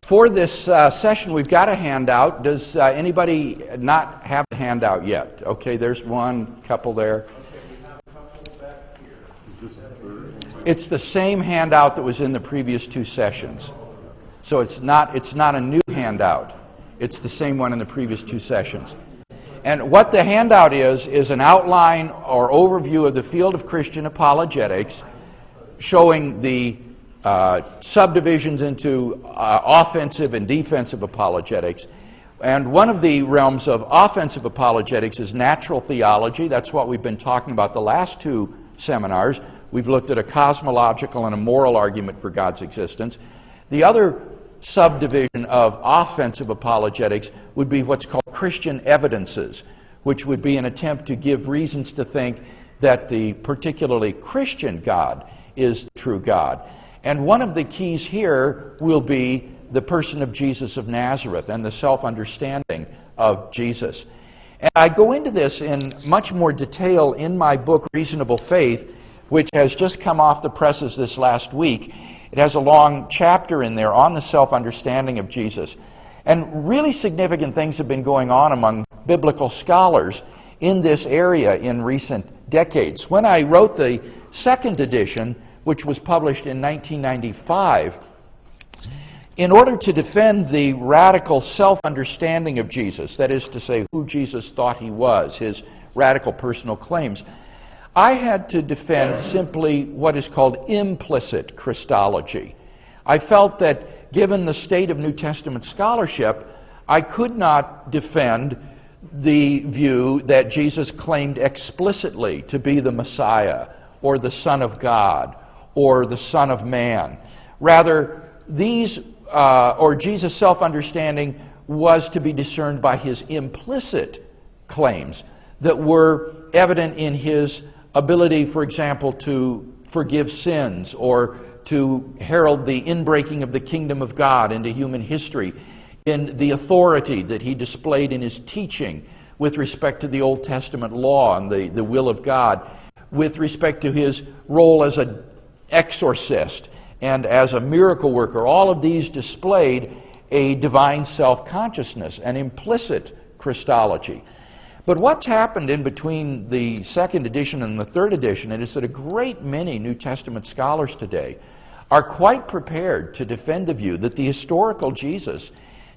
For this session, we've got a handout. Does anybody not have the handout yet? Okay, there's one couple there. It's the same handout that was in the previous two sessions. So it's not a new handout. It's the same one in the previous two sessions. And what the handout is an outline or overview of the field of Christian apologetics, showing the subdivisions into offensive and defensive apologetics. And one of the realms of offensive apologetics is natural theology. That's what we've been talking about the last two seminars. We've looked at a cosmological and a moral argument for God's existence. The other subdivision of offensive apologetics would be what's called Christian evidences, which would be an attempt to give reasons to think that the particularly Christian God is the true God. And one of the keys here will be the person of Jesus of Nazareth and the self-understanding of Jesus. And I go into this in much more detail in my book, Reasonable Faith, which has just come off the presses this last week. It has a long chapter in there on the self-understanding of Jesus. And really significant things have been going on among biblical scholars in this area in recent decades. When I wrote the second edition, which was published in 1995, in order to defend the radical self-understanding of Jesus, that is to say, who Jesus thought he was, his radical personal claims, I had to defend simply what is called implicit Christology. I felt that given the state of New Testament scholarship, I could not defend the view that Jesus claimed explicitly to be the Messiah or the Son of God or the Son of Man. Rather, these, or Jesus' self-understanding was to be discerned by his implicit claims that were evident in his ability, for example, to forgive sins or to herald the inbreaking of the kingdom of God into human history, in the authority that he displayed in his teaching with respect to the Old Testament law and the will of God, with respect to his role as an exorcist and as a miracle worker. All of these displayed a divine self-consciousness, an implicit Christology. But what's happened in between the second edition and the third edition is that a great many New Testament scholars today are quite prepared to defend the view that the historical Jesus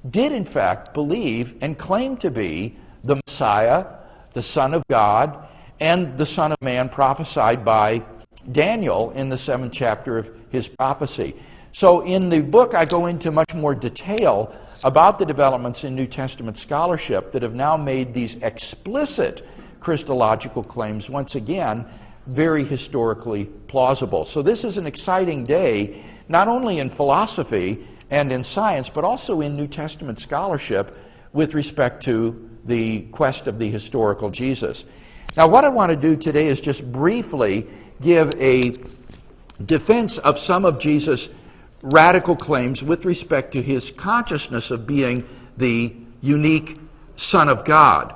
did in fact believe and claim to be the Messiah, the Son of God, and the Son of Man prophesied by Daniel in the 7th chapter of his prophecy. So in the book I go into much more detail about the developments in New Testament scholarship that have now made these explicit Christological claims once again very historically plausible. So this is an exciting day, not only in philosophy and in science, but also in New Testament scholarship with respect to the quest of the historical Jesus. Now what I want to do today is just briefly give a defense of some of Jesus' radical claims with respect to his consciousness of being the unique Son of God.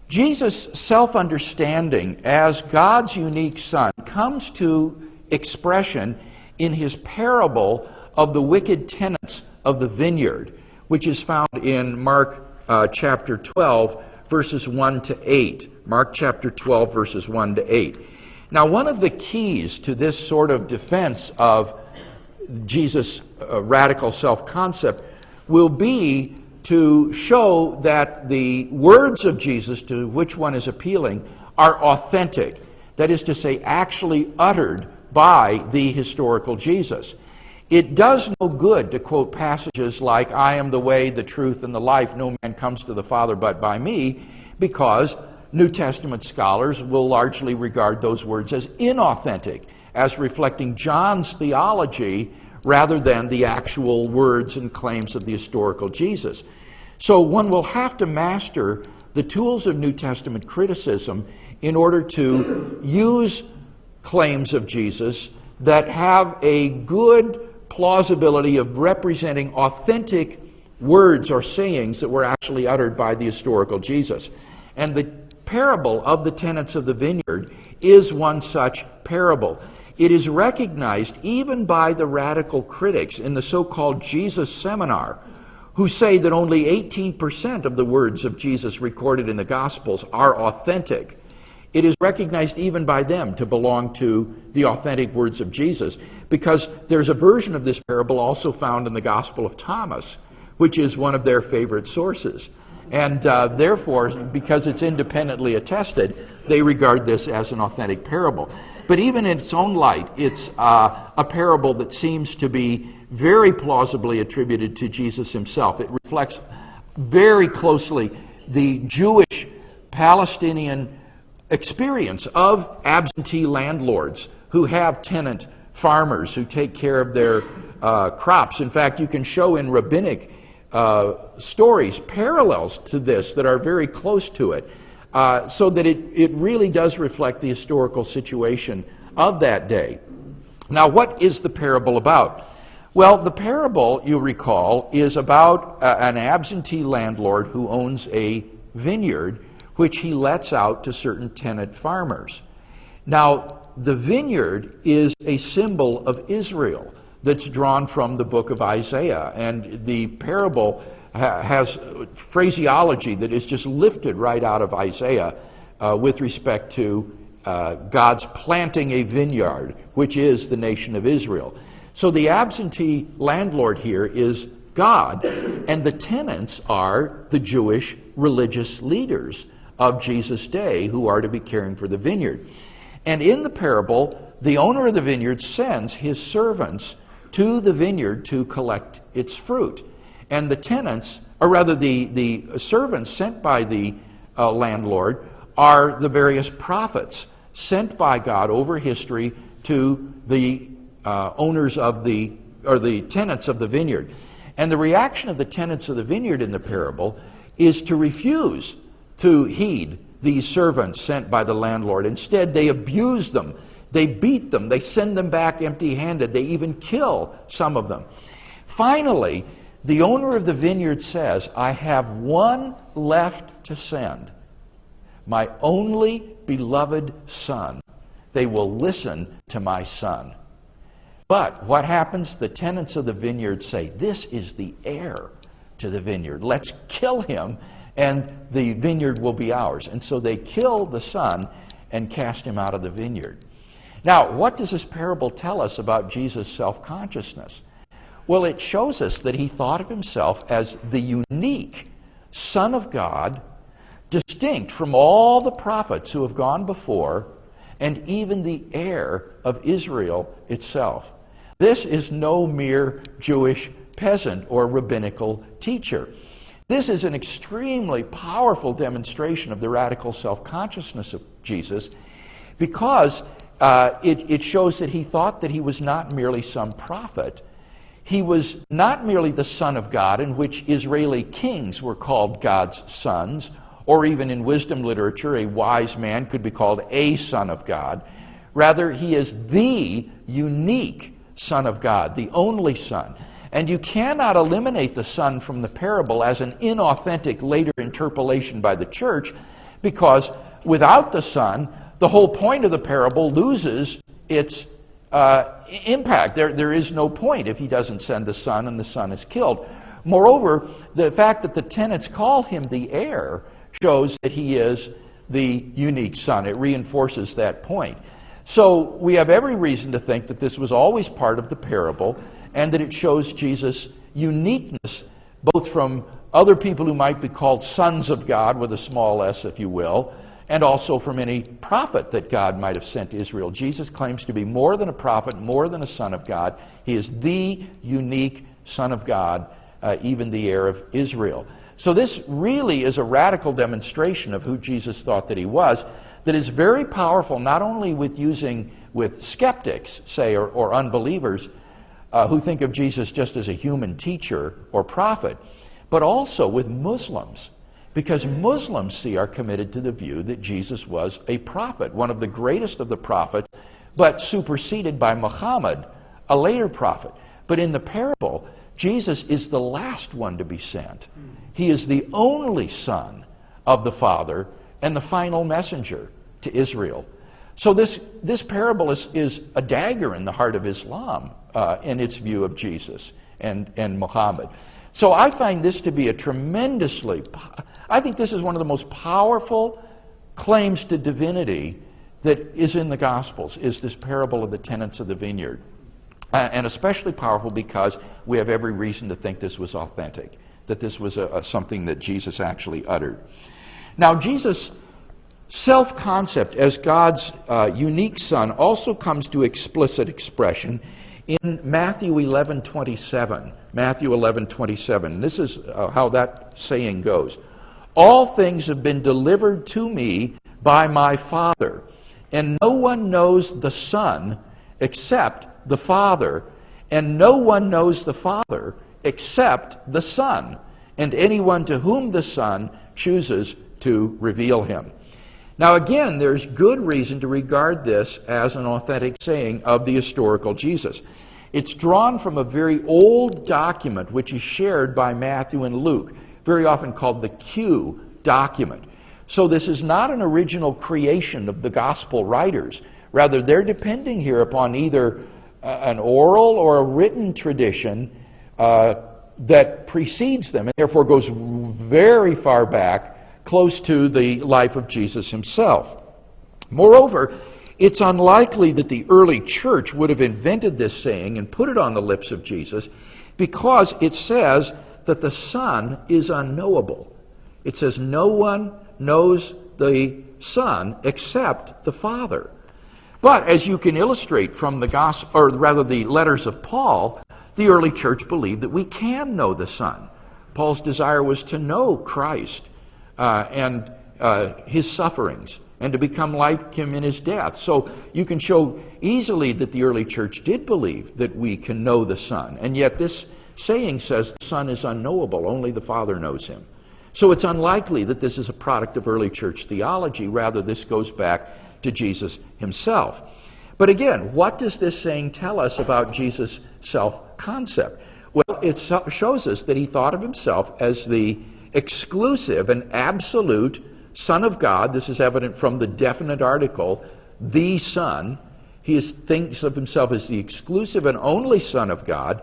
Jesus' self-understanding as God's unique Son comes to expression in his parable of the wicked tenants of the vineyard, which is found in Mark chapter 12, verses 1 to 8. Mark chapter 12, verses 1 to 8. Now, one of the keys to this sort of defense of Jesus' radical self-concept will be to show that the words of Jesus to which one is appealing are authentic. That is to say, actually uttered by the historical Jesus. It does no good to quote passages like, "I am the way, the truth, and the life. No man comes to the Father but by me," because New Testament scholars will largely regard those words as inauthentic, as reflecting John's theology rather than the actual words and claims of the historical Jesus. So one will have to master the tools of New Testament criticism in order to use claims of Jesus that have a good plausibility of representing authentic words or sayings that were actually uttered by the historical Jesus. And the parable of the tenants of the vineyard is one such parable. it is recognized even by the radical critics in the so-called Jesus Seminar, who say that only 18% of the words of Jesus recorded in the Gospels are authentic. It is recognized even by them to belong to the authentic words of Jesus, because there's a version of this parable also found in the Gospel of Thomas, which is one of their favorite sources. And therefore, because it's independently attested, they regard this as an authentic parable. But even in its own light, it's a parable that seems to be very plausibly attributed to Jesus himself. It reflects very closely the Jewish Palestinian experience of absentee landlords who have tenant farmers who take care of their crops. In fact, you can show in rabbinic stories parallels to this that are very close to it, so that it really does reflect the historical situation of that day. Now, what is the parable about? Well, the parable, you recall, is about an absentee landlord who owns a vineyard which he lets out to certain tenant farmers. Now, the vineyard is a symbol of Israel that's drawn from the book of Isaiah, and the parable has phraseology that is just lifted right out of Isaiah with respect to God's planting a vineyard, which is the nation of Israel. So the absentee landlord here is God, and the tenants are the Jewish religious leaders of Jesus' day who are to be caring for the vineyard. And in the parable, the owner of the vineyard sends his servants to the vineyard to collect its fruit. And the tenants, or rather the servants sent by the landlord, are the various prophets sent by God over history to the owners of the tenants of the vineyard. And the reaction of the tenants of the vineyard in the parable is to refuse to heed these servants sent by the landlord. Instead, they abuse them, they beat them, they send them back empty-handed, they even kill some of them. Finally, the owner of the vineyard says, I have one left to send, my only beloved son. They will listen to my son. But what happens? The tenants of the vineyard say, this is the heir to the vineyard. Let's kill him, and the vineyard will be ours. And so they kill the son and cast him out of the vineyard. Now, what does this parable tell us about Jesus' self-consciousness? Well, it shows us that he thought of himself as the unique Son of God, distinct from all the prophets who have gone before, and even the heir of Israel itself. This is no mere Jewish peasant or rabbinical teacher. This is an extremely powerful demonstration of the radical self-consciousness of Jesus, because it shows that he thought that he was not merely some prophet. He was not merely the Son of God, in which Israeli kings were called God's sons, or even in wisdom literature, a wise man could be called a son of God. Rather, he is the unique Son of God, the only Son. And you cannot eliminate the Son from the parable as an inauthentic later interpolation by the church, because without the Son, the whole point of the parable loses its impact. There is no point if he doesn't send the Son and the Son is killed. Moreover, the fact that the tenants call him the heir shows that he is the unique Son. It reinforces that point. So we have every reason to think that this was always part of the parable, and that it shows Jesus' uniqueness, both from other people who might be called sons of God, with a small s, if you will, and also from any prophet that God might have sent to Israel. Jesus claims to be more than a prophet, more than a son of God. He is the unique Son of God, even the heir of Israel. So this really is a radical demonstration of who Jesus thought that he was, that is very powerful, not only with skeptics, say, or unbelievers, who think of Jesus just as a human teacher or prophet, but also with Muslims, because Muslims, are committed to the view that Jesus was a prophet, one of the greatest of the prophets, but superseded by Muhammad, a later prophet. But in the parable, Jesus is the last one to be sent. He is the only Son of the Father and the final messenger to Israel. So this parable is a dagger in the heart of Islam in its view of Jesus and Muhammad. So I find this to be I think this is one of the most powerful claims to divinity that is in the Gospels, is this parable of the tenants of the vineyard. And especially powerful because we have every reason to think this was authentic, that this was something that Jesus actually uttered. Now, Jesus' self-concept as God's unique Son also comes to explicit expression in Matthew 11:27. Matthew 11:27. This is how that saying goes. All things have been delivered to me by my Father, and no one knows the Son except the Father, and no one knows the Father except the Son, and anyone to whom the Son chooses to reveal him. Now again, there's good reason to regard this as an authentic saying of the historical Jesus. It's drawn from a very old document which is shared by Matthew and Luke, very often called the Q document. So this is not an original creation of the gospel writers. Rather, they're depending here upon either an oral or a written tradition that precedes them, and therefore goes very far back, close to the life of Jesus himself. Moreover, it's unlikely that the early church would have invented this saying and put it on the lips of Jesus, because it says that the Son is unknowable. It says no one knows the Son except the Father. But as you can illustrate from the gospel, or rather the letters of Paul, the early church believed that we can know the Son. Paul's desire was to know Christ and his sufferings, and to become like him in his death. So you can show easily that the early church did believe that we can know the Son. And yet this saying says the Son is unknowable, only the Father knows him. So it's unlikely that this is a product of early church theology. Rather, this goes back to Jesus himself. But again, what does this saying tell us about Jesus' self-concept? Well, it shows us that he thought of himself as the exclusive and absolute Son of God. This is evident from the definite article, the Son. He thinks of himself as the exclusive and only Son of God.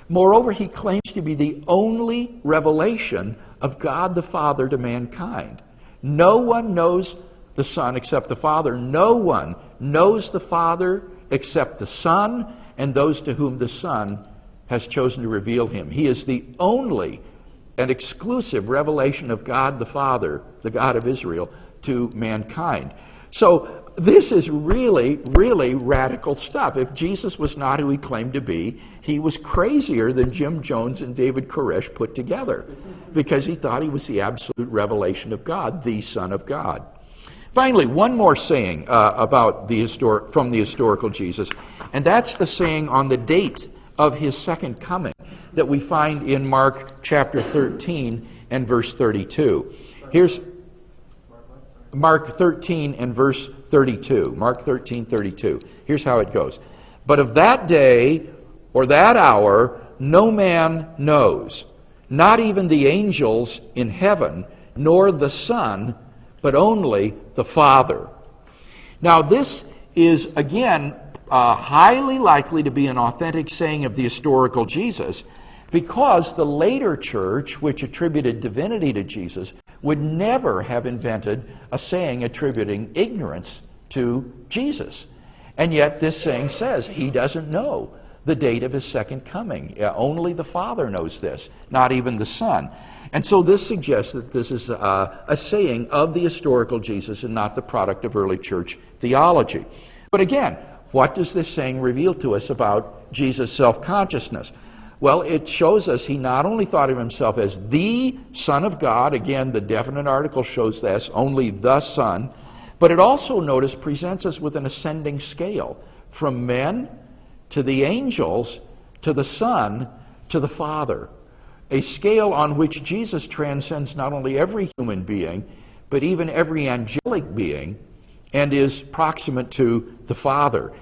Moreover, he claims to be the only revelation of God the Father to mankind. No one knows the Son except the Father. No one knows the Father except the Son and those to whom the Son has chosen to reveal him. He is the only and exclusive revelation of God the Father, the God of Israel, to mankind. So this is really, really radical stuff. If Jesus was not who he claimed to be, he was crazier than Jim Jones and David Koresh put together, because he thought he was the absolute revelation of God, the Son of God. Finally, one more saying from the historical Jesus, and that's the saying on the date of his second coming that we find in Mark chapter 13 and verse 32. Here's Mark 13 and verse 32. Mark 13:32. Here's how it goes. But of that day or that hour no man knows, not even the angels in heaven, nor the Son, but only the Father. Now this is, again, highly likely to be an authentic saying of the historical Jesus, because the later church, which attributed divinity to Jesus, would never have invented a saying attributing ignorance to Jesus. And yet this saying says he doesn't know the date of his second coming. Only the Father knows this, not even the Son. And so this suggests that this is a saying of the historical Jesus and not the product of early church theology. But again, what does this saying reveal to us about Jesus' self-consciousness? Well, it shows us he not only thought of himself as the Son of God, again, the definite article shows this, only the Son, but it also, notice, presents us with an ascending scale from men to the angels to the Son to the Father, a scale on which Jesus transcends not only every human being, but even every angelic being, and is proximate to the Father.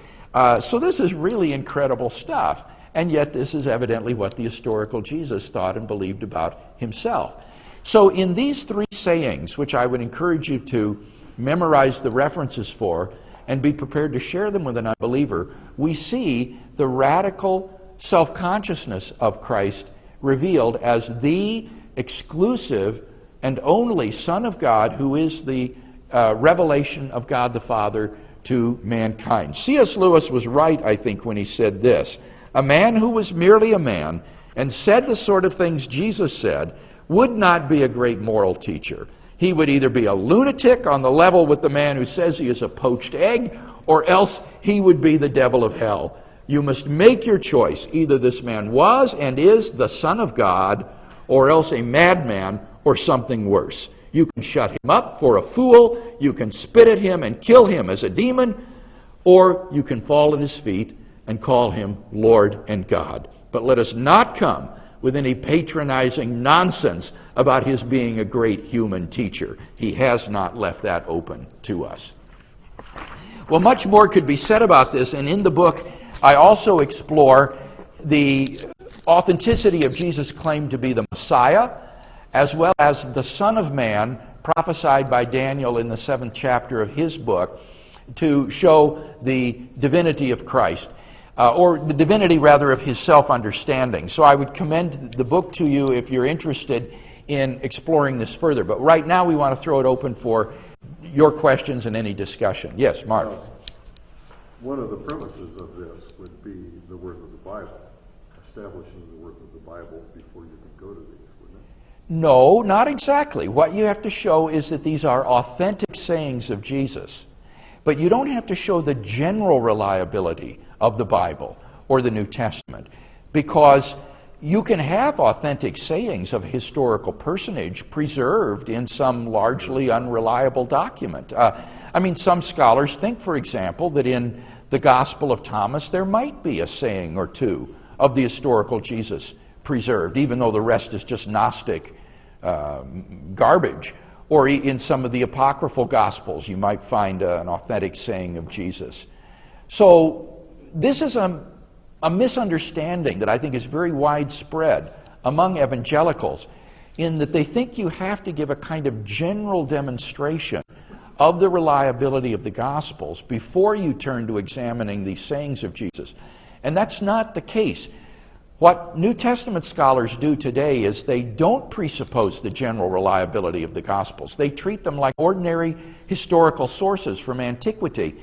So this is really incredible stuff. And yet this is evidently what the historical Jesus thought and believed about himself. So in these three sayings, which I would encourage you to memorize the references for, and be prepared to share them with an unbeliever, we see the radical self-consciousness of Christ revealed as the exclusive and only Son of God, who is the revelation of God the Father to mankind. C.S. Lewis was right, I think, when he said this: a man who was merely a man and said the sort of things Jesus said would not be a great moral teacher. He would either be a lunatic on the level with the man who says he is a poached egg, or else he would be the devil of hell. You must make your choice. Either this man was and is the Son of God, or else a madman or something worse. You can shut him up for a fool, you can spit at him and kill him as a demon, or you can fall at his feet and call him Lord and God. But let us not come with any patronizing nonsense about his being a great human teacher. He has not left that open to us. Well, much more could be said about this, and in the book I also explore the authenticity of Jesus' claim to be the Messiah, as well as the Son of Man prophesied by Daniel in the 7th chapter of his book to show the divinity of Christ. Or the divinity, rather, of his self-understanding. So I would commend the book to you if you're interested in exploring this further. But right now we want to throw it open for your questions and any discussion. Yes, Mark. One of the premises of this would be the worth of the Bible, establishing the worth of the Bible before you can go to these, wouldn't it? No, not exactly. What you have to show is that these are authentic sayings of Jesus. But you don't have to show the general reliability of the Bible or the New Testament, because you can have authentic sayings of a historical personage preserved in some largely unreliable document. Some scholars think, for example, that in the Gospel of Thomas there might be a saying or two of the historical Jesus preserved, even though the rest is just Gnostic garbage. Or in some of the apocryphal Gospels, you might find an authentic saying of Jesus. So this is a misunderstanding that I think is very widespread among evangelicals, in that they think you have to give a kind of general demonstration of the reliability of the Gospels before you turn to examining these sayings of Jesus. And that's not the case. What New Testament scholars do today is they don't presuppose the general reliability of the Gospels. They treat them like ordinary historical sources from antiquity,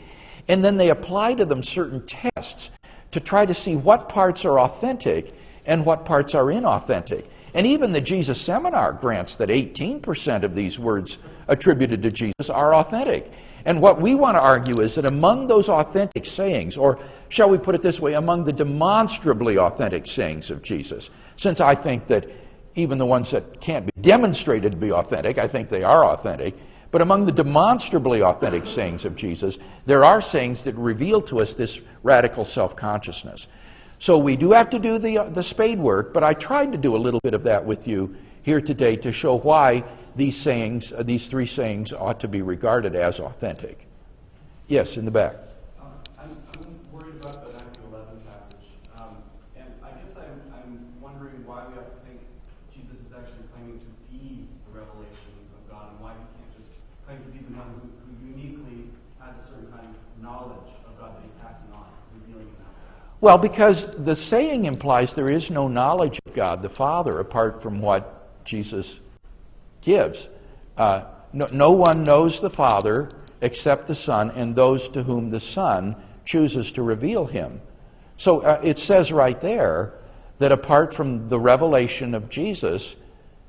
and then they apply to them certain tests to try to see what parts are authentic and what parts are inauthentic. And even the Jesus Seminar grants that 18% of these words attributed to Jesus are authentic. And what we want to argue is that among those authentic sayings, or shall we put it this way, among the demonstrably authentic sayings of Jesus, since I think that even the ones that can't be demonstrated to be authentic, I think they are authentic, but among the demonstrably authentic sayings of Jesus, there are sayings that reveal to us this radical self-consciousness. So we do have to do the spade work, but I tried to do a little bit of that with you here today to show why these three sayings ought to be regarded as authentic. Yes, in the back. I'm worried about the Matthew 11 passage, and I guess I'm wondering why we have to think Jesus is actually claiming to be the revelation of God, and why he can't just claim to be the one who uniquely has a certain kind of knowledge of God that he's passing on, revealing it now. Well, because the saying implies there is no knowledge of God the Father apart from what Jesus gives. No one knows the Father except the Son and those to whom the Son chooses to reveal him. So it says right there that apart from the revelation of Jesus,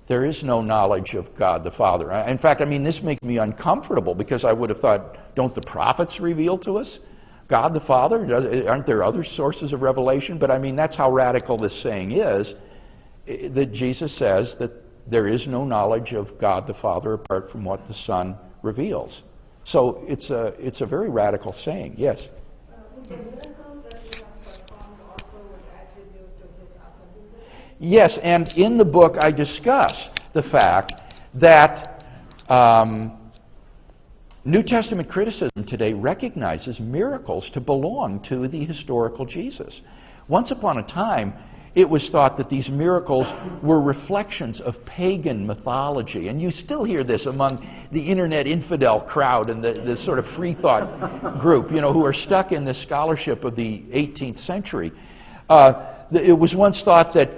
there is no knowledge of God the Father. In fact, this makes me uncomfortable, because I would have thought, don't the prophets reveal to us God the Father? Aren't there other sources of revelation? But that's how radical this saying is, that Jesus says that there is no knowledge of God the Father apart from what the Son reveals. So it's a very radical saying. Yes? The miracles that he has performed also would attribute to his authenticity? Yes, and in the book I discuss the fact that New Testament criticism today recognizes miracles to belong to the historical Jesus. Once upon a time, it was thought that these miracles were reflections of pagan mythology. And you still hear this among the internet infidel crowd and the sort of free thought group, who are stuck in this scholarship of the 18th century. It was once thought that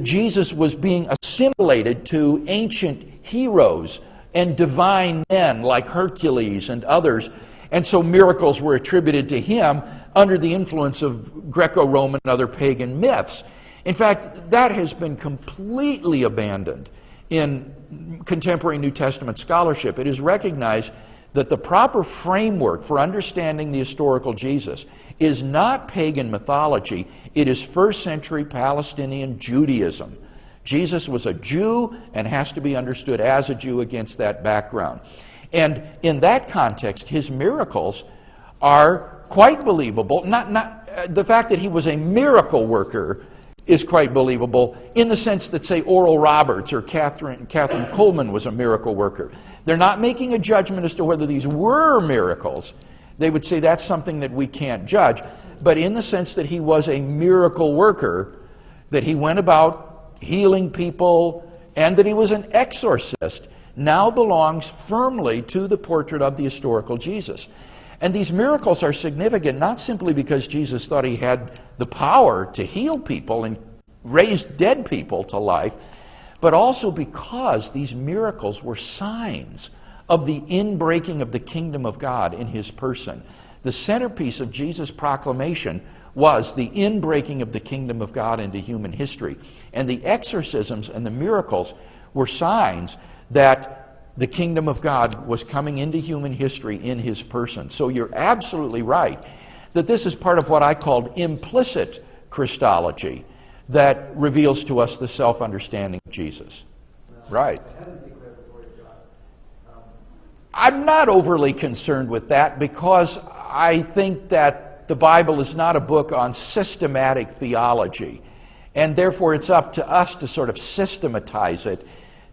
Jesus was being assimilated to ancient heroes and divine men like Hercules and others. And so miracles were attributed to him under the influence of Greco-Roman and other pagan myths. In fact, that has been completely abandoned in contemporary New Testament scholarship. It is recognized that the proper framework for understanding the historical Jesus is not pagan mythology, it is first century Palestinian Judaism. Jesus was a Jew and has to be understood as a Jew against that background. And in that context, his miracles are quite believable. Not the fact that he was a miracle worker is quite believable in the sense that, say, Oral Roberts or Catherine Kuhlman was a miracle worker. They're not making a judgment as to whether these were miracles. They would say that's something that we can't judge. But in the sense that he was a miracle worker, that he went about healing people, and that he was an exorcist, now belongs firmly to the portrait of the historical Jesus. And these miracles are significant not simply because Jesus thought he had the power to heal people and raise dead people to life, but also because these miracles were signs of the inbreaking of the kingdom of God in his person. The centerpiece of Jesus' proclamation was the inbreaking of the kingdom of God into human history. And the exorcisms and the miracles were signs that the kingdom of God was coming into human history in his person. So you're absolutely right that this is part of what I called implicit Christology that reveals to us the self-understanding of Jesus. Right. I'm not overly concerned with that because I think that the Bible is not a book on systematic theology, and therefore it's up to us to sort of systematize it,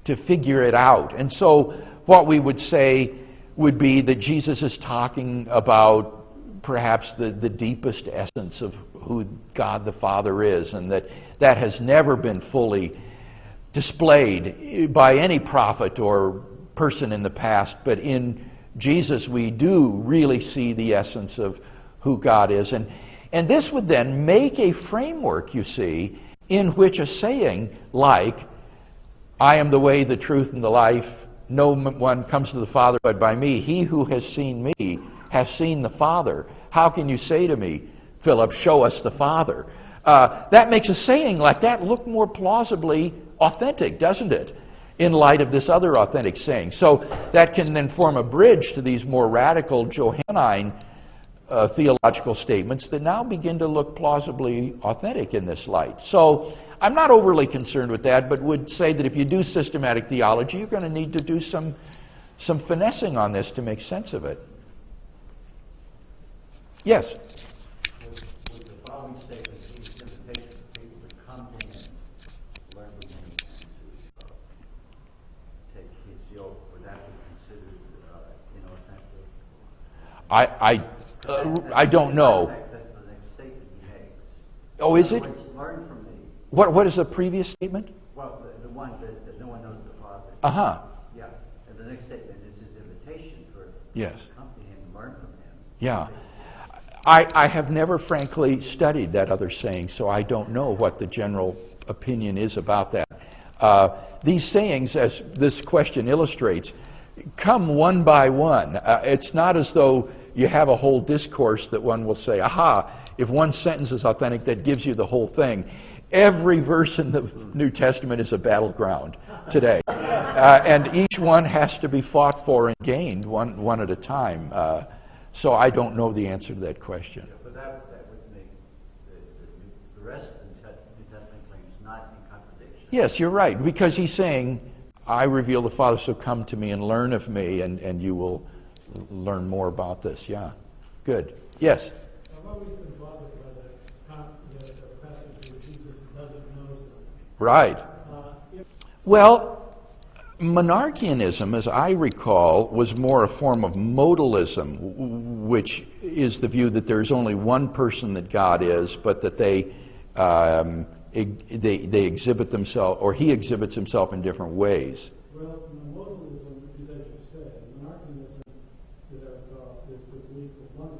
to figure it out. And so what we would say would be that Jesus is talking about perhaps the deepest essence of who God the Father is, and that has never been fully displayed by any prophet or person in the past. But in Jesus we do really see the essence of who God is. And this would then make a framework, you see, in which a saying like, I am the way, the truth, and the life. No one comes to the Father but by me. He who has seen me has seen the Father. How can you say to me, Philip, show us the Father? That makes a saying like that look more plausibly authentic, doesn't it? In light of this other authentic saying. So that can then form a bridge to these more radical Johannine theological statements that now begin to look plausibly authentic in this light. So I'm not overly concerned with that, but would say that if you do systematic theology, you're going to need to do some finessing on this to make sense of it. Yes? With the following statement, he's going to take people to come to him, learn from him, and to take his yoke. Would that be considered inauthentic? I don't know. That's the next statement he makes. Oh, is it? Learn from me. What is the previous statement? Well, the one that no one knows the Father. Uh-huh. Yeah. And the next statement is his invitation for Yes. to come to him and learn from him. Yeah. I have never, frankly, studied that other saying, so I don't know what the general opinion is about that. These sayings, as this question illustrates, come one by one. It's not as though you have a whole discourse that one will say, aha, if one sentence is authentic, that gives you the whole thing. Every verse in the New Testament is a battleground today. And each one has to be fought for and gained one at a time. So I don't know the answer to that question. Yeah, but that would make the rest of the New Testament claims not in contradiction. Yes, you're right, because he's saying, I reveal the Father, so come to me and learn of me, and you will learn more about this. Yeah, good. Yes? I've always been bothered by the passage where Jesus doesn't know something. Right. Well, monarchianism, as I recall, was more a form of modalism, which is the view that there's only one person that God is, but that they they exhibit themselves, or he exhibits himself in different ways. Well, modalism is as you said. Monarchianism, as I recall, is the belief of one of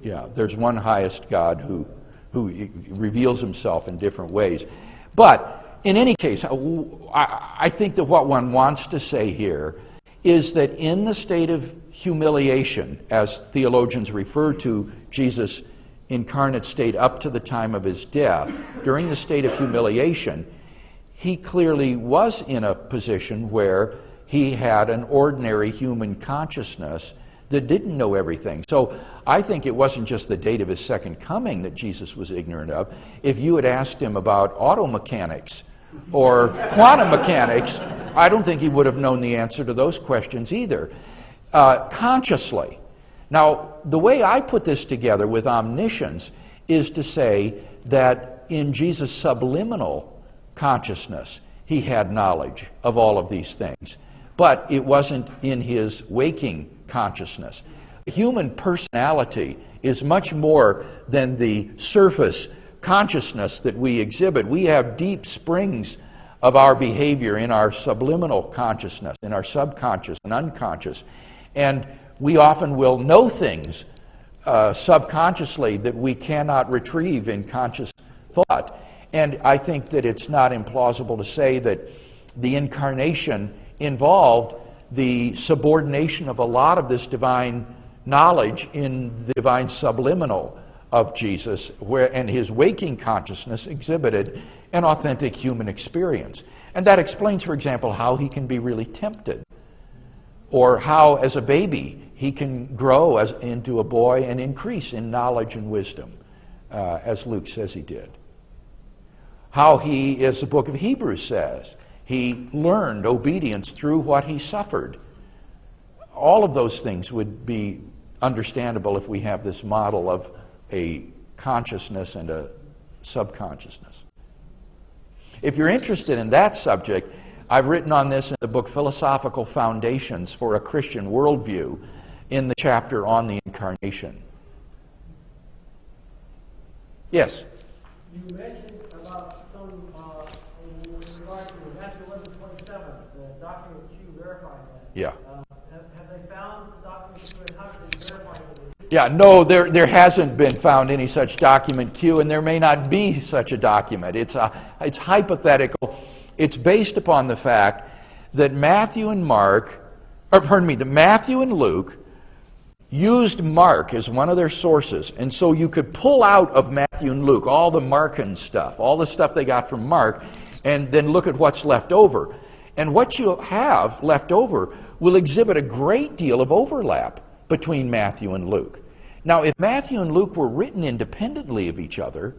the. Yeah, there's one highest God who reveals himself in different ways. But in any case, I think that what one wants to say here is that in the state of humiliation, as theologians refer to Jesus' incarnate state up to the time of his death, during the state of humiliation, he clearly was in a position where he had an ordinary human consciousness that didn't know everything. So I think it wasn't just the date of his second coming that Jesus was ignorant of. If you had asked him about auto mechanics or quantum mechanics, I don't think he would have known the answer to those questions either. Consciously. Now, the way I put this together with omniscience is to say that in Jesus' subliminal consciousness, he had knowledge of all of these things. But it wasn't in his waking consciousness. Human personality is much more than the surface consciousness that we exhibit. We have deep springs of our behavior in our subliminal consciousness, in our subconscious and unconscious. And we often will know things subconsciously that we cannot retrieve in conscious thought. And I think that it's not implausible to say that the incarnation involved the subordination of a lot of this divine knowledge in the divine subliminal of Jesus, and his waking consciousness exhibited an authentic human experience. And that explains, for example, how he can be really tempted, or how, as a baby, he can grow into a boy and increase in knowledge and wisdom, as Luke says he did. How he, as the book of Hebrews says, he learned obedience through what he suffered. All of those things would be understandable if we have this model of a consciousness and a subconsciousness. If you're interested in that subject, I've written on this in the book Philosophical Foundations for a Christian Worldview in the chapter on the Incarnation. Yes? You mentioned about some, in regard to Matthew 11:27, the doctrine of Q verifying that. Yeah. Have they found the doctrine of Q, and how did they verify it? Yeah, no, there hasn't been found any such document Q, and there may not be such a document. It's hypothetical. It's based upon the fact that Matthew and Luke used Mark as one of their sources, and so you could pull out of Matthew and Luke all the Markan stuff, all the stuff they got from Mark, and then look at what's left over. And what you have left over will exhibit a great deal of overlap between Matthew and Luke. Now, if Matthew and Luke were written independently of each other,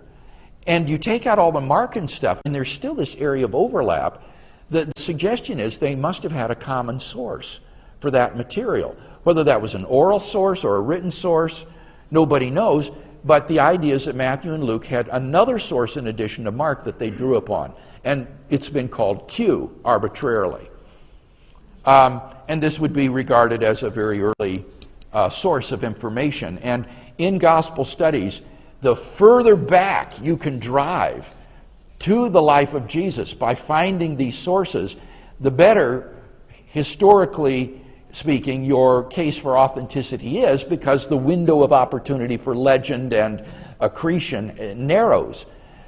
and you take out all the Markan stuff, and there's still this area of overlap, the suggestion is they must have had a common source for that material. Whether that was an oral source or a written source, nobody knows, but the idea is that Matthew and Luke had another source in addition to Mark that they drew upon, and it's been called Q arbitrarily. And this would be regarded as a very early source of information. And in gospel studies, the further back you can drive to the life of Jesus by finding these sources, the better, historically speaking, your case for authenticity is, because the window of opportunity for legend and accretion narrows.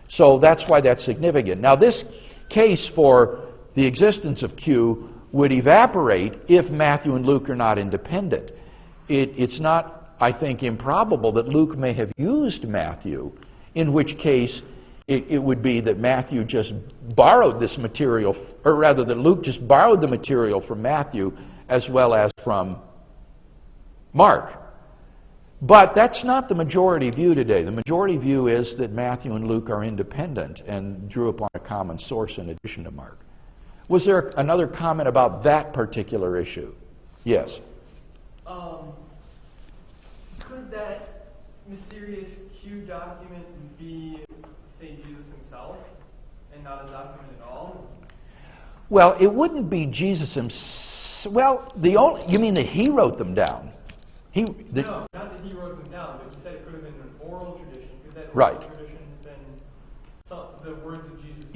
So that's why that's significant. Now, this case for the existence of Q would evaporate if Matthew and Luke are not independent. It's not, I think, improbable that Luke may have used Matthew, in which case it would be that Matthew just borrowed this material, or rather that Luke just borrowed the material from Matthew as well as from Mark. But that's not the majority view today. The majority view is that Matthew and Luke are independent and drew upon a common source in addition to Mark. Was there another comment about that particular issue? Yes. Could that mysterious Q document be, say, Jesus himself, and not a document at all? Well, it wouldn't be Jesus himself. Well, you mean that he wrote them down? No, not that he wrote them down, but you said it could have been an oral tradition. Could that Right. oral tradition have been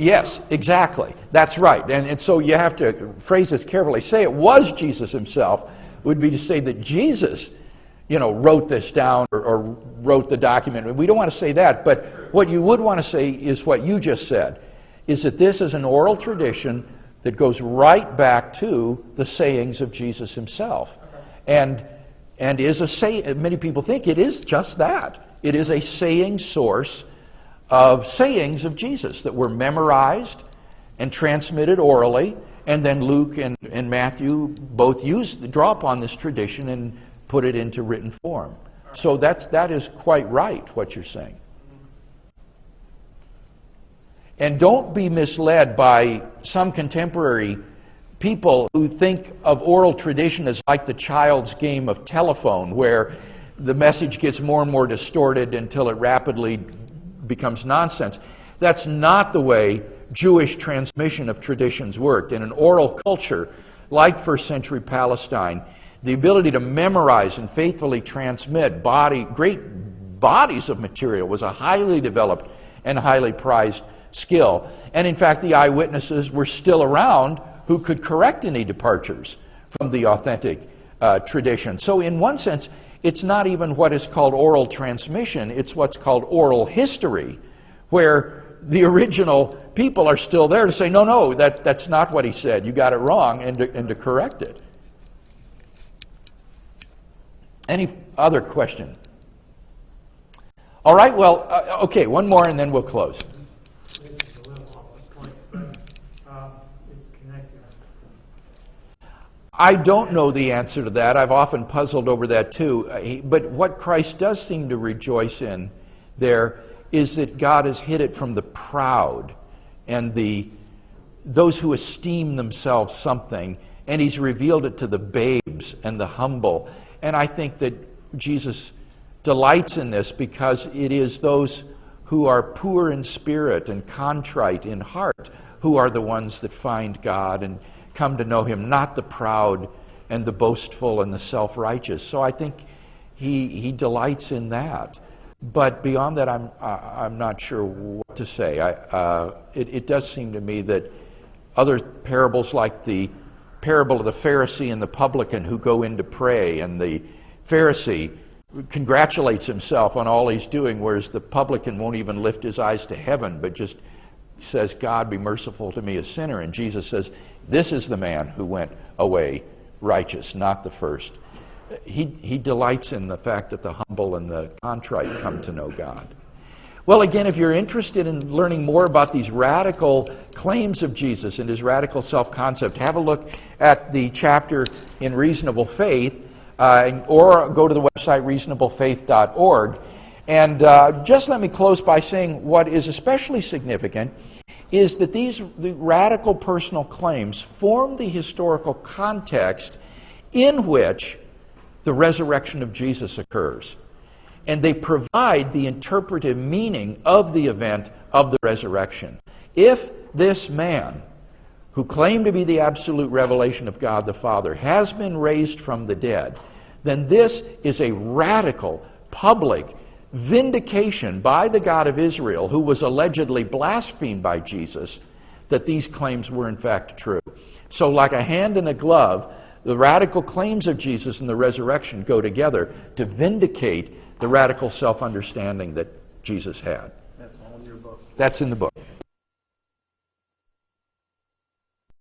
Yes, exactly. That's right. And so you have to phrase this carefully. Say it was Jesus himself would be to say that Jesus, wrote this down or wrote the document. We don't want to say that, but what you would want to say is what you just said, is that this is an oral tradition that goes right back to the sayings of Jesus himself. And is a say. Many people think it is just that. It is a saying source of sayings of Jesus that were memorized and transmitted orally, and then Luke and Matthew both draw upon this tradition and put it into written form. So that is quite right, what you're saying. And don't be misled by some contemporary people who think of oral tradition as like the child's game of telephone, where the message gets more and more distorted until it rapidly becomes nonsense. That's not the way Jewish transmission of traditions worked. In an oral culture like first century Palestine, the ability to memorize and faithfully transmit great bodies of material was a highly developed and highly prized skill. And in fact, the eyewitnesses were still around who could correct any departures from the authentic tradition. So in one sense, it's not even what is called oral transmission, it's what's called oral history, where the original people are still there to say, no, that's not what he said, you got it wrong, and to correct it. Any other question? All right, well, okay, one more and then we'll close. It's a little off the point, but it's connected. I don't know the answer to that. I've often puzzled over that too. But what Christ does seem to rejoice in there is that God has hid it from the proud and those who esteem themselves something, and he's revealed it to the babes and the humble. And I think that Jesus delights in this because it is those who are poor in spirit and contrite in heart who are the ones that find God and come to know him, not the proud and the boastful and the self-righteous. So I think he delights in that. But beyond that, I'm not sure what to say. It does seem to me that other parables, like the parable of the Pharisee and the publican who go in to pray, and the Pharisee congratulates himself on all he's doing, whereas the publican won't even lift his eyes to heaven, but just says, God, be merciful to me, a sinner. And Jesus says, this is the man who went away righteous, not the first. He delights in the fact that the humble and the contrite come to know God. Well, again, if you're interested in learning more about these radical claims of Jesus and his radical self-concept, have a look at the chapter in Reasonable Faith, or go to the website reasonablefaith.org. And just let me close by saying what is especially significant is that the radical personal claims form the historical context in which the resurrection of Jesus occurs. And they provide the interpretive meaning of the event of the resurrection. If this man, who claimed to be the absolute revelation of God the Father, has been raised from the dead, then this is a radical, public vindication by the God of Israel, who was allegedly blasphemed by Jesus, that these claims were in fact true. So like a hand in a glove, the radical claims of Jesus and the resurrection go together to vindicate the radical self-understanding that Jesus had. That's all in your book. That's in the book.